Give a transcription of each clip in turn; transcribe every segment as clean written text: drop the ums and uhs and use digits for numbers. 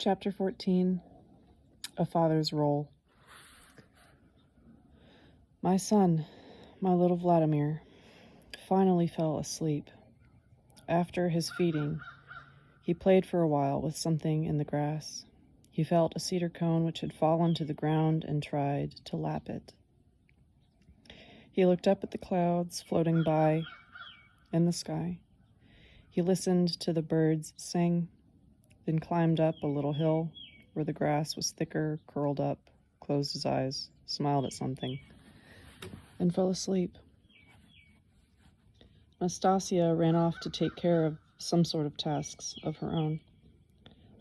Chapter 14, A Father's Role. My son, my little Vladimir, finally fell asleep. After his feeding, he played for a while with something in the grass. He felt a cedar cone which had fallen to the ground and tried to lap it. He looked up at the clouds floating by in the sky. He listened to the birds sing, then climbed up a little hill where the grass was thicker, curled up, closed his eyes, smiled at something, and fell asleep. Anastasia ran off to take care of some sort of tasks of her own.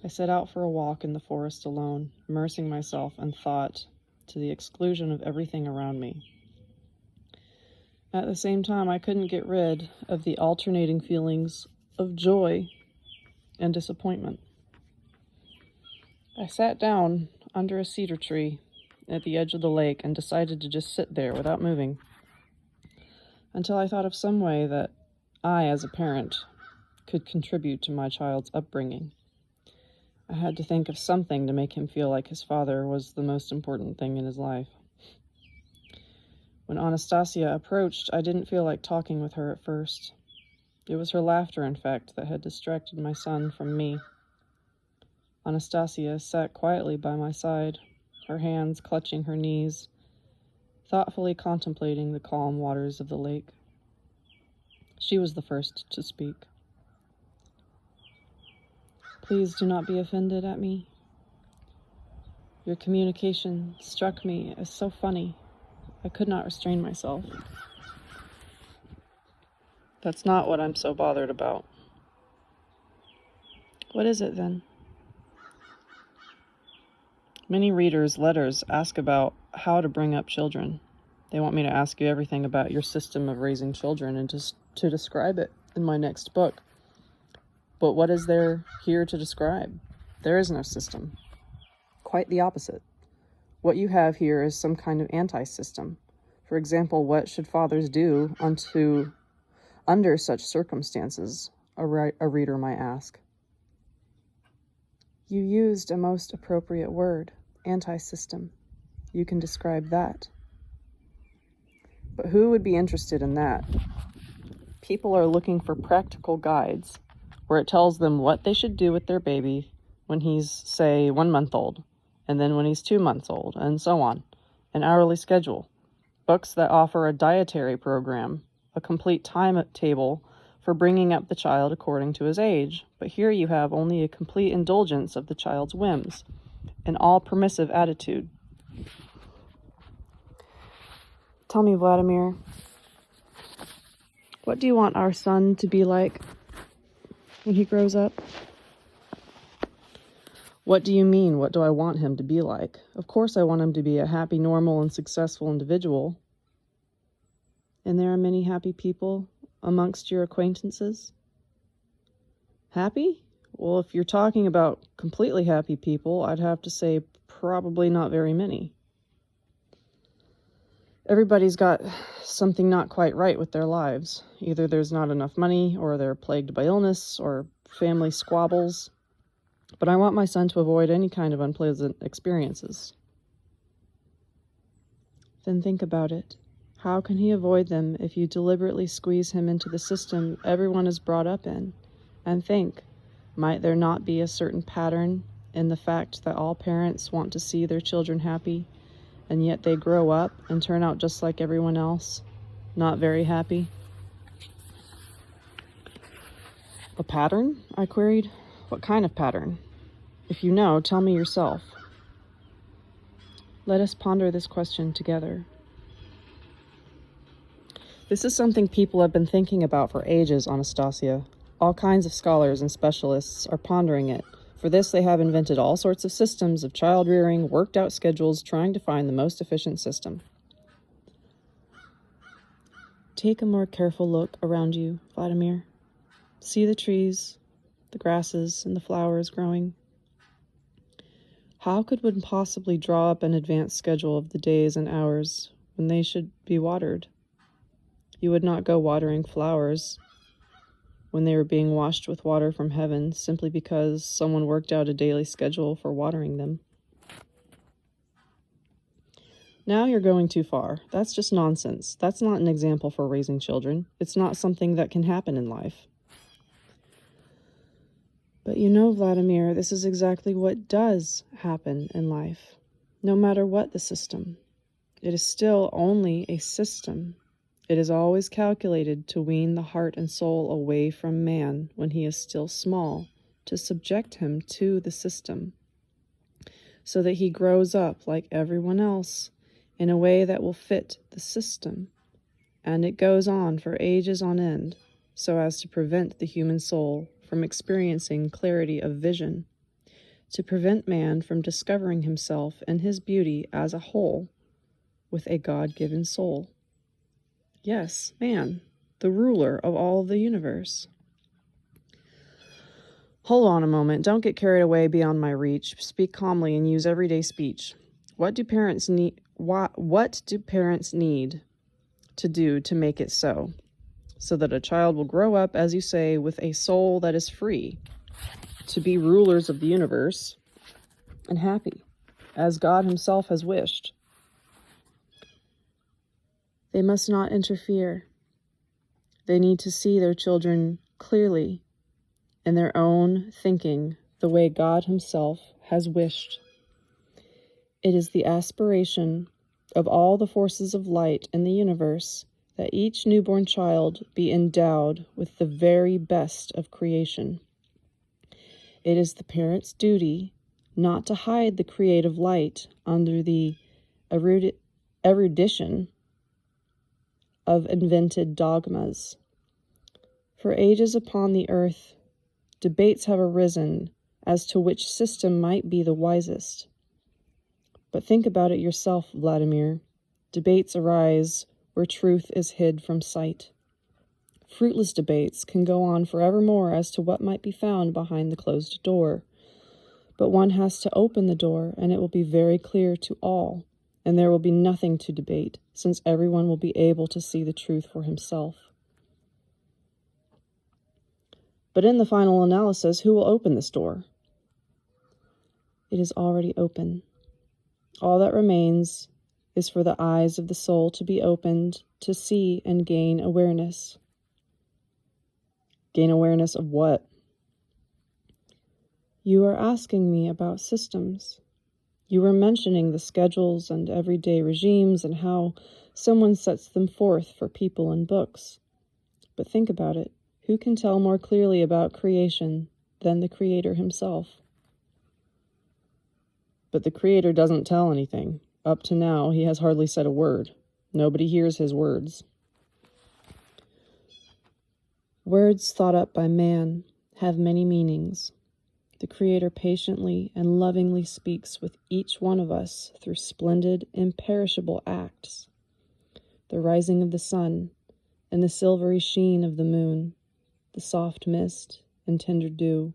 I set out for a walk in the forest alone, immersing myself in thought to the exclusion of everything around me. At the same time, I couldn't get rid of the alternating feelings of joy and disappointment. I sat down under a cedar tree at the edge of the lake and decided to just sit there without moving until I thought of some way that I, as a parent, could contribute to my child's upbringing. I had to think of something to make him feel like his father was the most important thing in his life. When Anastasia approached, I didn't feel like talking with her at first. It was her laughter, in fact, that had distracted my son from me. Anastasia sat quietly by my side, her hands clutching her knees, thoughtfully contemplating the calm waters of the lake. She was the first to speak. Please do not be offended at me. Your communication struck me as so funny. I could not restrain myself. That's not what I'm so bothered about. What is it then? Many readers' letters ask about how to bring up children. They want me to ask you everything about your system of raising children and to describe it in my next book. But what is there here to describe? There is no system. Quite the opposite. What you have here is some kind of anti-system. For example, what should fathers do under such circumstances, a reader might ask. You used a most appropriate word, anti-system. You can describe that. But who would be interested in that? People are looking for practical guides where it tells them what they should do with their baby when he's, say, 1 month old, and then when he's 2 months old, and so on. An hourly schedule. Books that offer a dietary program, a complete timetable for bringing up the child according to his age. But here you have only a complete indulgence of the child's whims, an all-permissive attitude. Tell me, Vladimir, what do you want our son to be like when he grows up? What do you mean, what do I want him to be like? Of course I want him to be a happy, normal, and successful individual. And there are many happy people amongst your acquaintances? Happy? Well, if you're talking about completely happy people, I'd have to say probably not very many. Everybody's got something not quite right with their lives. Either there's not enough money, or they're plagued by illness, or family squabbles. But I want my son to avoid any kind of unpleasant experiences. Then think about it. How can he avoid them if you deliberately squeeze him into the system everyone is brought up in? And think, might there not be a certain pattern in the fact that all parents want to see their children happy, and yet they grow up and turn out just like everyone else, not very happy? A pattern? I queried. What kind of pattern? If you know, tell me yourself. Let us ponder this question together. This is something people have been thinking about for ages, Anastasia. All kinds of scholars and specialists are pondering it. For this, they have invented all sorts of systems of child rearing, worked out schedules, trying to find the most efficient system. Take a more careful look around you, Vladimir. See the trees, the grasses, and the flowers growing. How could one possibly draw up an advanced schedule of the days and hours when they should be watered? You would not go watering flowers when they were being washed with water from heaven simply because someone worked out a daily schedule for watering them. Now you're going too far. That's just nonsense. That's not an example for raising children. It's not something that can happen in life. But you know, Vladimir, this is exactly what does happen in life, no matter what the system. It is still only a system. It is always calculated to wean the heart and soul away from man when he is still small, to subject him to the system, so that he grows up like everyone else in a way that will fit the system. And it goes on for ages on end, so as to prevent the human soul from experiencing clarity of vision, to prevent man from discovering himself and his beauty as a whole with a God-given soul. Yes, man, the ruler of all the universe. Hold on a moment. Don't get carried away beyond my reach. Speak calmly and use everyday speech. What do parents need? What do parents need to do to make it so? So that a child will grow up, as you say, with a soul that is free to be rulers of the universe and happy, as God himself has wished. They must not interfere. They need to see their children clearly in their own thinking, the way God himself has wished. It is the aspiration of all the forces of light in the universe that each newborn child be endowed with the very best of creation. It is the parent's duty not to hide the creative light under the erudition of invented dogmas. For ages upon the earth, debates have arisen as to which system might be the wisest. But think about it yourself, Vladimir. Debates arise where truth is hid from sight. Fruitless debates can go on forevermore as to what might be found behind the closed door. But one has to open the door, and it will be very clear to all, and there will be nothing to debate, since everyone will be able to see the truth for himself. But in the final analysis, who will open this door? It is already open. All that remains is for the eyes of the soul to be opened to see and gain awareness. Gain awareness of what? You are asking me about systems. You were mentioning the schedules and everyday regimes and how someone sets them forth for people in books. But think about it. Who can tell more clearly about creation than the Creator himself? But the Creator doesn't tell anything. Up to now, he has hardly said a word. Nobody hears his words. Words thought up by man have many meanings. The Creator patiently and lovingly speaks with each one of us through splendid, imperishable acts. The rising of the sun and the silvery sheen of the moon, the soft mist and tender dew,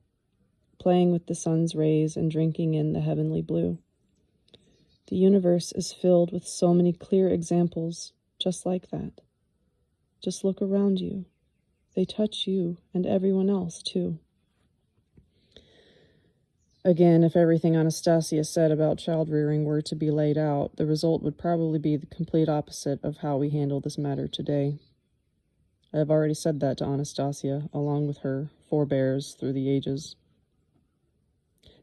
playing with the sun's rays and drinking in the heavenly blue. The universe is filled with so many clear examples just like that. Just look around you. They touch you and everyone else too. Again, if everything Anastasia said about child rearing were to be laid out, the result would probably be the complete opposite of how we handle this matter today. I have already said that to Anastasia, along with her forebears through the ages.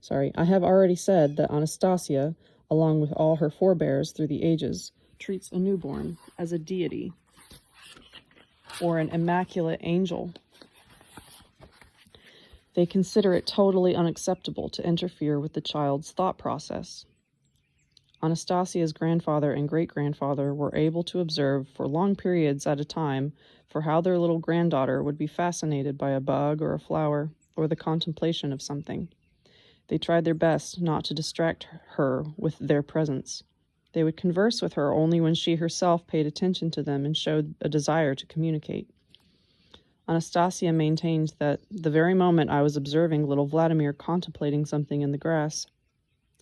I have already said that Anastasia, along with all her forebears through the ages, treats a newborn as a deity or an immaculate angel. They consider it totally unacceptable to interfere with the child's thought process. Anastasia's grandfather and great-grandfather were able to observe for long periods at a time for how their little granddaughter would be fascinated by a bug or a flower or the contemplation of something. They tried their best not to distract her with their presence. They would converse with her only when she herself paid attention to them and showed a desire to communicate. Anastasia maintained that the very moment I was observing little Vladimir contemplating something in the grass,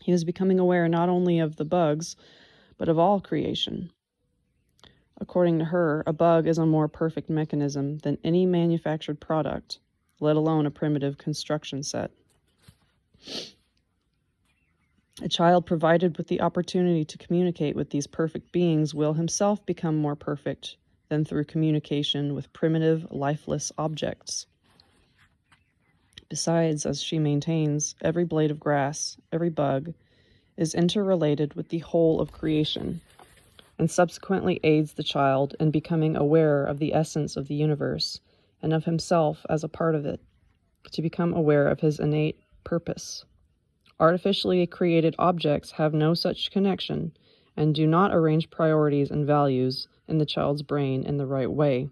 he was becoming aware not only of the bugs, but of all creation. According to her, a bug is a more perfect mechanism than any manufactured product, let alone a primitive construction set. A child provided with the opportunity to communicate with these perfect beings will himself become more perfect than through communication with primitive, lifeless objects. Besides, as she maintains, every blade of grass, every bug, is interrelated with the whole of creation, and subsequently aids the child in becoming aware of the essence of the universe and of himself as a part of it, to become aware of his innate purpose. Artificially created objects have no such connection and do not arrange priorities and values in the child's brain in the right way.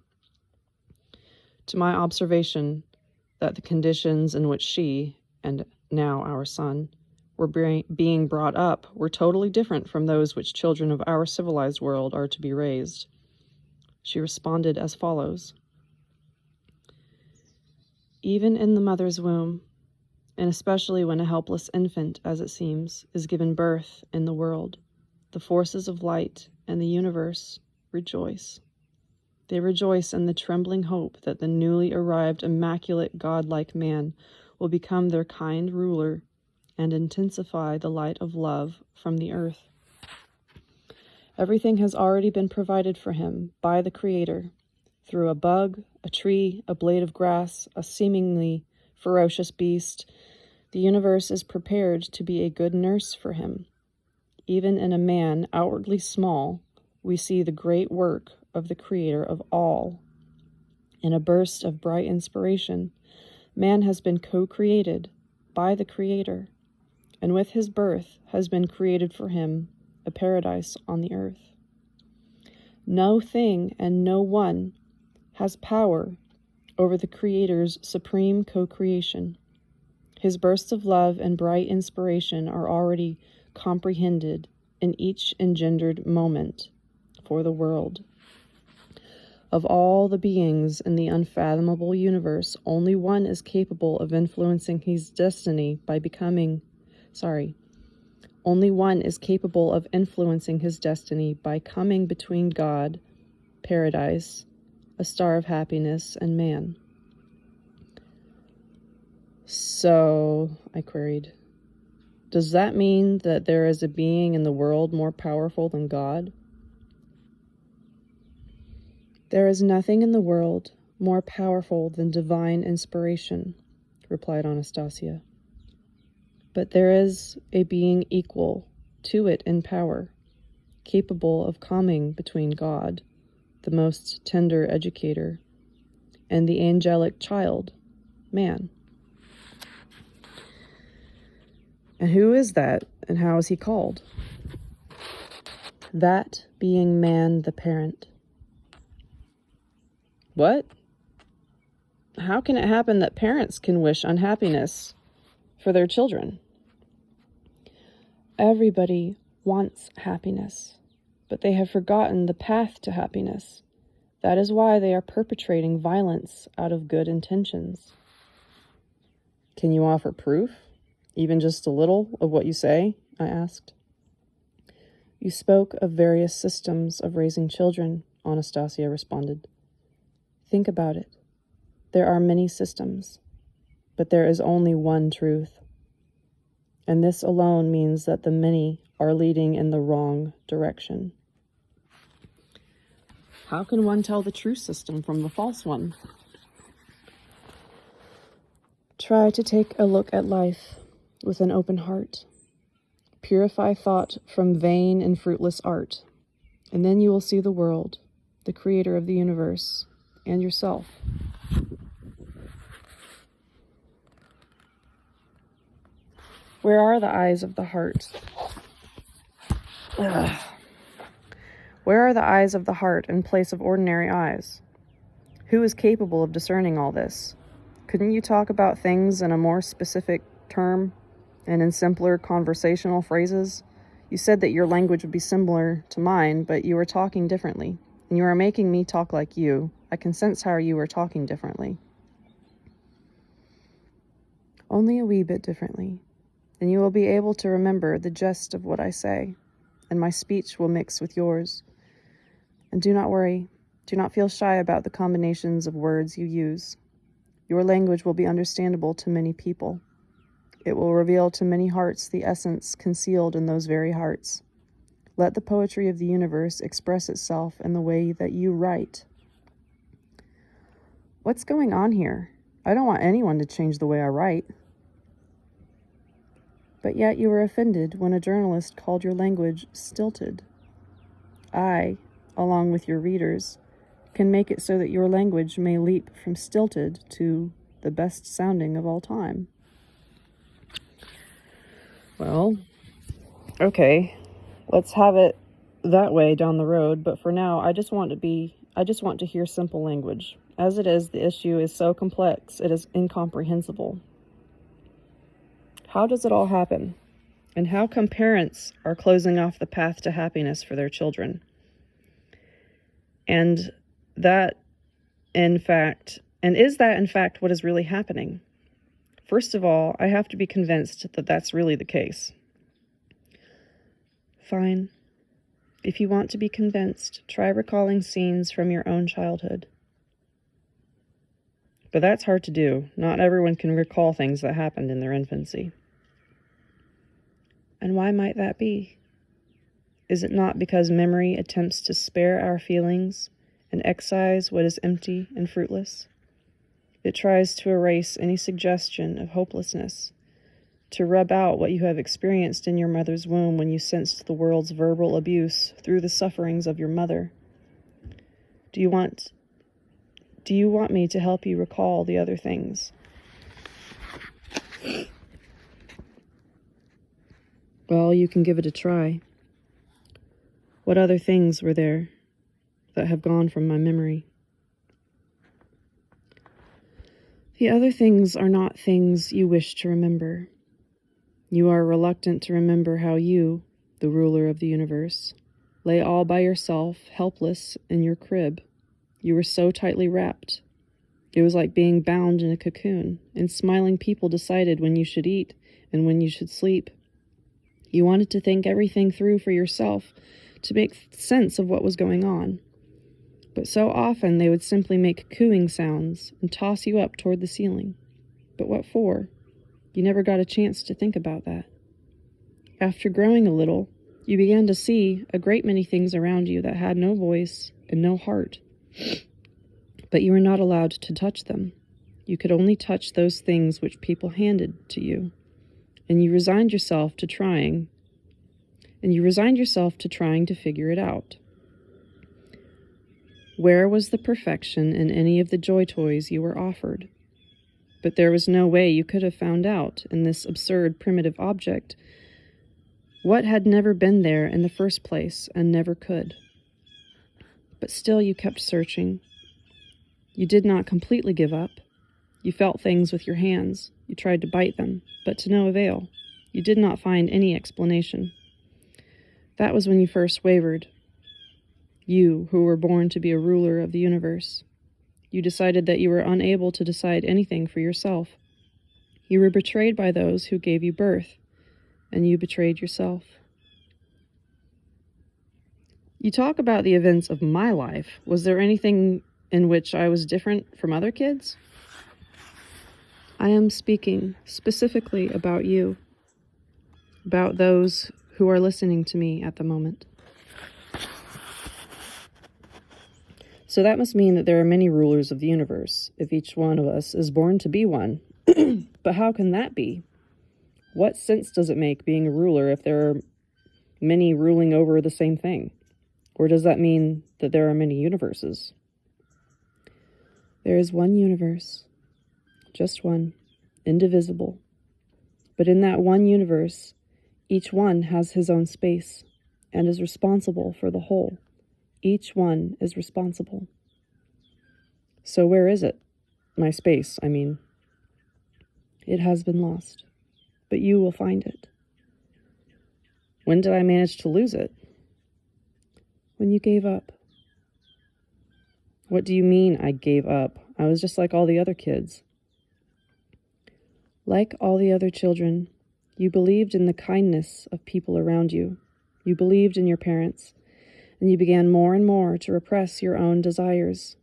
To my observation that the conditions in which she, and now our son, were being brought up were totally different from those which children of our civilized world are to be raised, she responded as follows. Even in the mother's womb, and especially when a helpless infant, as it seems, is given birth in the world, the forces of light and the universe rejoice. They rejoice in the trembling hope that the newly arrived immaculate godlike man will become their kind ruler and intensify the light of love from the earth. Everything has already been provided for him by the Creator, through a bug, a tree, a blade of grass, a seemingly ferocious beast. The universe is prepared to be a good nurse for him. Even in a man outwardly small, we see the great work of the Creator of all. In a burst of bright inspiration, man has been co-created by the Creator, and with his birth has been created for him a paradise on the earth. No thing and no one has power over the Creator's supreme co-creation. His bursts of love and bright inspiration are already comprehended in each engendered moment for the world. Of all the beings in the unfathomable universe, only one is capable of influencing his destiny by only one is capable of influencing his destiny by coming between God, paradise, a star of happiness, and man. So, I queried, does that mean that there is a being in the world more powerful than God? There is nothing in the world more powerful than divine inspiration, replied Anastasia. But there is a being equal to it in power, capable of coming between God, the most tender educator, and the angelic child, man. And who is that, and how is he called? That being man the parent. What? How can it happen that parents can wish unhappiness for their children? Everybody wants happiness, but they have forgotten the path to happiness. That is why they are perpetrating violence out of good intentions. Can you offer proof? Even just a little of what you say? I asked. You spoke of various systems of raising children, Anastasia responded. Think about it. There are many systems, but there is only one truth. And this alone means that the many are leading in the wrong direction. How can one tell the true system from the false one? Try to take a look at life with an open heart. Purify thought from vain and fruitless art, and then you will see the world, the Creator of the universe, and yourself. Where are the eyes of the heart? Where are the eyes of the heart in place of ordinary eyes? Who is capable of discerning all this? Couldn't you talk about things in a more specific term and in simpler conversational phrases? You said that your language would be similar to mine, but you were talking differently, and you are making me talk like you. I can sense how you are talking differently. Only a wee bit differently. And you will be able to remember the gist of what I say, and my speech will mix with yours. And do not worry, do not feel shy about the combinations of words you use. Your language will be understandable to many people. It will reveal to many hearts the essence concealed in those very hearts. Let the poetry of the universe express itself in the way that you write. What's going on here? I don't want anyone to change the way I write. But yet you were offended when a journalist called your language stilted. I, along with your readers, can make it so that your language may leap from stilted to the best sounding of all time. Well, okay, let's have it that way down the road, but for now, I just want to hear simple language. As it is, the issue is so complex, it is incomprehensible. How does it all happen? And how come parents are closing off the path to happiness for their children? And is that in fact what is really happening? First of all, I have to be convinced that that's really the case. Fine. If you want to be convinced, try recalling scenes from your own childhood. But that's hard to do. Not everyone can recall things that happened in their infancy. And why might that be? Is it not because memory attempts to spare our feelings and excise what is empty and fruitless? It tries to erase any suggestion of hopelessness, to rub out what you have experienced in your mother's womb when you sensed the world's verbal abuse through the sufferings of your mother. Do you want me to help you recall the other things? Well, you can give it a try. What other things were there that have gone from my memory? The other things are not things you wish to remember. You are reluctant to remember how you, the ruler of the universe, lay all by yourself, helpless in your crib. You were so tightly wrapped. It was like being bound in a cocoon, and smiling people decided when you should eat and when you should sleep. You wanted to think everything through for yourself, to make sense of what was going on. But so often they would simply make cooing sounds and toss you up toward the ceiling. But what for? You never got a chance to think about that. After growing a little, you began to see a great many things around you that had no voice and no heart. But you were not allowed to touch them. You could only touch those things which people handed to you. And you resigned yourself to trying to figure it out. Where was the perfection in any of the joy toys you were offered? But there was no way you could have found out in this absurd primitive object what had never been there in the first place and never could. But still you kept searching. You did not completely give up. You felt things with your hands. You tried to bite them, but to no avail. You did not find any explanation. That was when you first wavered. You, who were born to be a ruler of the universe. You decided that you were unable to decide anything for yourself. You were betrayed by those who gave you birth, and you betrayed yourself. You talk about the events of my life. Was there anything in which I was different from other kids? I am speaking specifically about you, about those who are listening to me at the moment. So that must mean that there are many rulers of the universe, if each one of us is born to be one. But how can that be? What sense does it make being a ruler if there are many ruling over the same thing? Or does that mean that there are many universes? There is one universe, just one, indivisible. But in that one universe, each one has his own space and is responsible for the whole. Each one is responsible. So where is it? My space, I mean. It has been lost, but you will find it. When did I manage to lose it? When you gave up. What do you mean I gave up? I was just like all the other kids. Like all the other children, you believed in the kindness of people around you. You believed in your parents. And you began more and more to repress your own desires.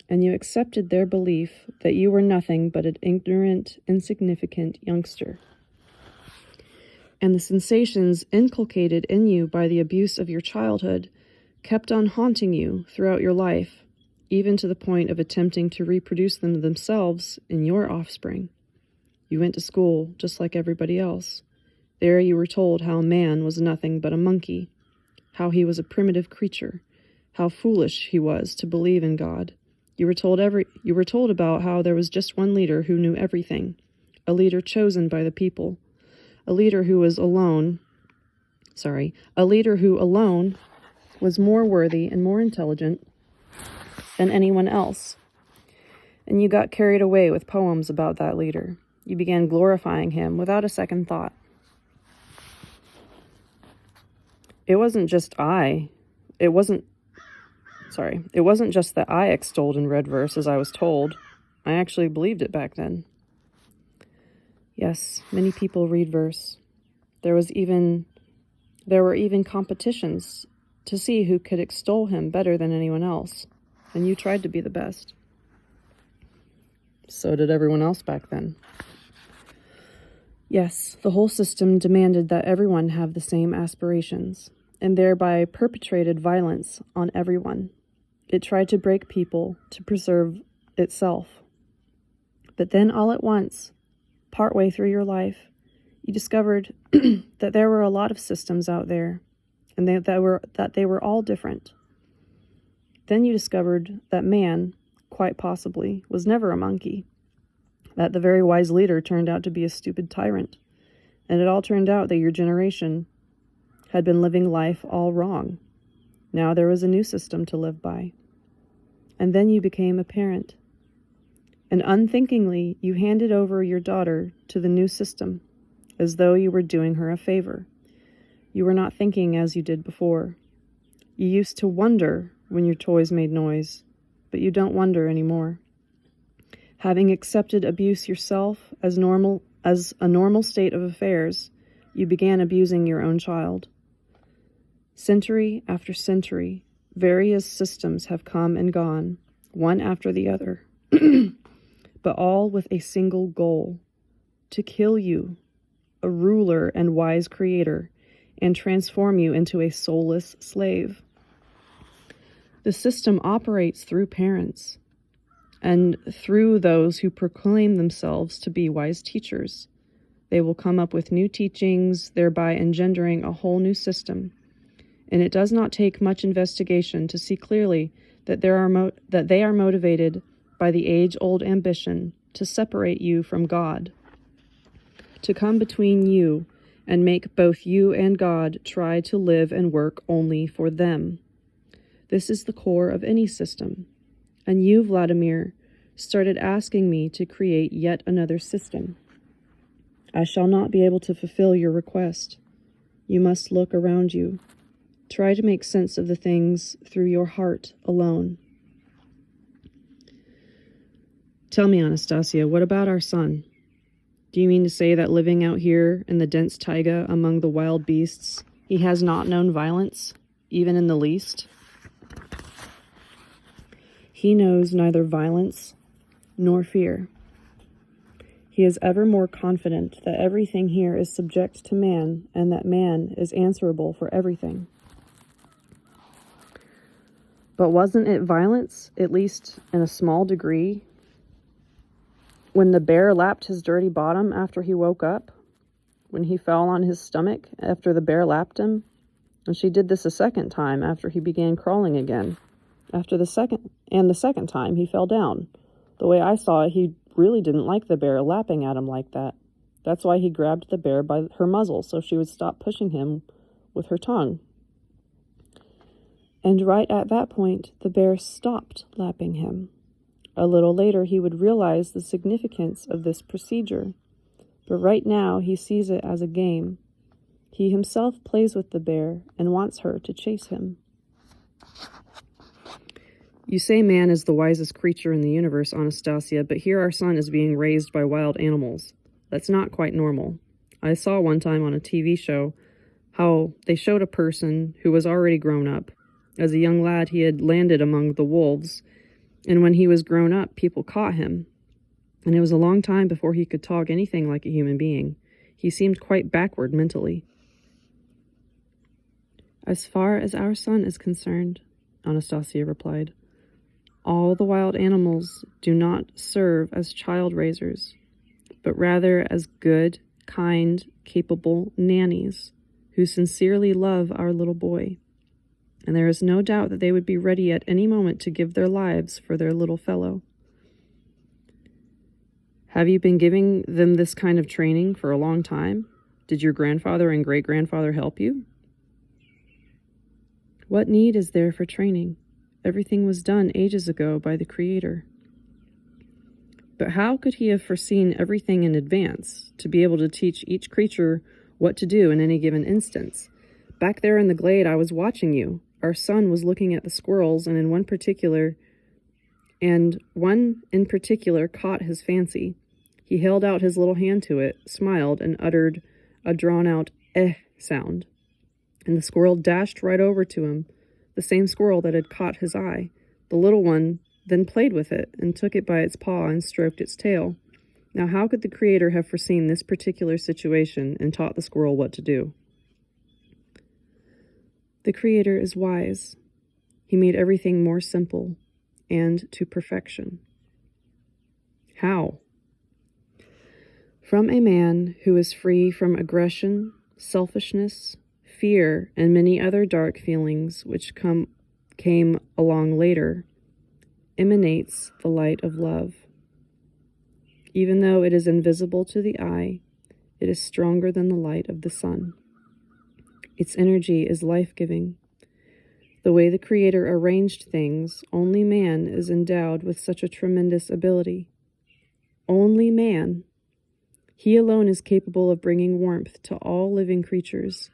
and you accepted their belief that you were nothing but an ignorant, insignificant youngster. And the sensations inculcated in you by the abuse of your childhood kept on haunting you throughout your life, even to the point of attempting to reproduce them themselves in your offspring. You went to school just like everybody else. There you were told how man was nothing but a monkey, how he was a primitive creature, how foolish he was to believe in God. You were told about how there was just one leader who knew everything, a leader chosen by the people, a leader who alone was more worthy and more intelligent than anyone else. And you got carried away with poems about that leader. You began glorifying him without a second thought. It wasn't just that I extolled and read verse as I was told. I actually believed it back then. Yes, many people read verse. There were even competitions to see who could extol him better than anyone else, and you tried to be the best. So did everyone else back then. Yes, the whole system demanded that everyone have the same aspirations, and thereby perpetrated violence on everyone. It tried to break people to preserve itself. But then all at once, partway through your life, you discovered that there were a lot of systems out there, and that they were all different. Then you discovered that man, quite possibly, was never a monkey, that the very wise leader turned out to be a stupid tyrant, and it all turned out that your generation had been living life all wrong. Now there was a new system to live by. And then you became a parent, and unthinkingly you handed over your daughter to the new system, as though you were doing her a favor. You were not thinking as you did before. You used to wonder when your toys made noise, but you don't wonder anymore. Having accepted abuse yourself as a normal state of affairs, you began abusing your own child. Century after century, various systems have come and gone, one after the other, but all with a single goal: to kill you, a ruler and wise creator, and transform you into a soulless slave. The system operates through parents and through those who proclaim themselves to be wise teachers. They will come up with new teachings, thereby engendering a whole new system. And it does not take much investigation to see clearly that they are motivated by the age-old ambition to separate you from God, to come between you and make both you and God try to live and work only for them. This is the core of any system. And you, Vladimir, started asking me to create yet another system. I shall not be able to fulfill your request. You must look around you. Try to make sense of the things through your heart alone. Tell me, Anastasia, what about our son? Do you mean to say that living out here in the dense taiga among the wild beasts, he has not known violence, even in the least? He knows neither violence nor fear. He is ever more confident that everything here is subject to man and that man is answerable for everything. But wasn't it violence, at least in a small degree, when the bear lapped his dirty bottom after he woke up? When he fell on his stomach after the bear lapped him? And she did this a second time after he began crawling again. The second time he fell down. The way I saw it, he really didn't like the bear lapping at him like that. That's why he grabbed the bear by her muzzle so she would stop pushing him with her tongue. And right at that point, the bear stopped lapping him. A little later, he would realize the significance of this procedure. But right now, he sees it as a game. He himself plays with the bear and wants her to chase him. You say man is the wisest creature in the universe, Anastasia, but here our son is being raised by wild animals. That's not quite normal. I saw one time on a TV show how they showed a person who was already grown up. As a young lad, he had landed among the wolves, And when he was grown up, people caught him. And it was a long time before he could talk anything like a human being. He seemed quite backward mentally. As far as our son is concerned, Anastasia replied, all the wild animals do not serve as child raisers, but rather as good, kind, capable nannies who sincerely love our little boy. And there is no doubt that they would be ready at any moment to give their lives for their little fellow. Have you been giving them this kind of training for a long time? Did your grandfather and great-grandfather help you? What need is there for training? Everything was done ages ago by the Creator. But how could he have foreseen everything in advance to be able to teach each creature what to do in any given instance? Back there in the glade, I was watching you. Our son was looking at the squirrels, and one in particular caught his fancy. He held out his little hand to it, smiled, and uttered a drawn-out "eh" sound. And the squirrel dashed right over to him, the same squirrel that had caught his eye. The little one then played with it and took it by its paw and stroked its tail. Now, how could the Creator have foreseen this particular situation and taught the squirrel what to do? The Creator is wise. He made everything more simple and to perfection. How? From a man who is free from aggression, selfishness, fear, and many other dark feelings which came along later, emanates the light of love. Even though it is invisible to the eye, it is stronger than the light of the sun. Its energy is life-giving. The way the Creator arranged things, only man is endowed with such a tremendous ability. Only man. He alone is capable of bringing warmth to all living creatures.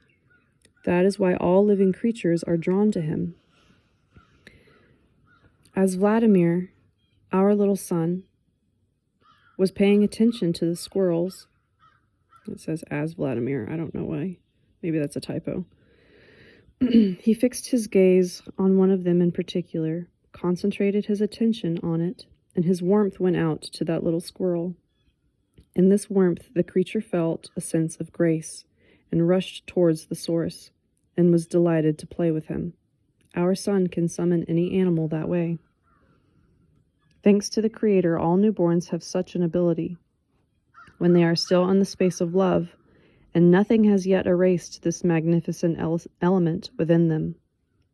That is why all living creatures are drawn to him. As Vladimir, our little son, was paying attention to the squirrels, it says as Vladimir, I don't know why, maybe that's a typo. He fixed his gaze on one of them in particular, concentrated his attention on it, and his warmth went out to that little squirrel. In this warmth, the creature felt a sense of grace and rushed towards the source and was delighted to play with him. Our son can summon any animal that way. Thanks to the Creator, all newborns have such an ability. When they are still in the space of love, and nothing has yet erased this magnificent element within them,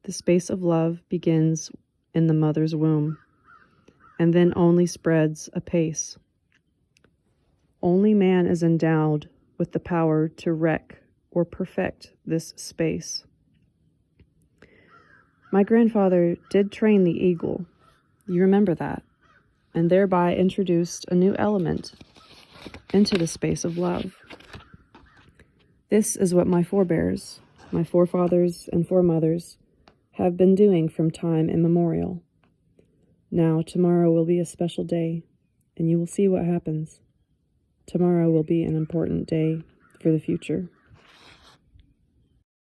the space of love begins in the mother's womb, and then only spreads apace. Only man is endowed with the power to wreck or perfect this space. My grandfather did train the eagle, you remember that, and thereby introduced a new element into the space of love. This is what my forebears, my forefathers and foremothers, have been doing from time immemorial. Now, tomorrow will be a special day, and you will see what happens. Tomorrow will be an important day for the future.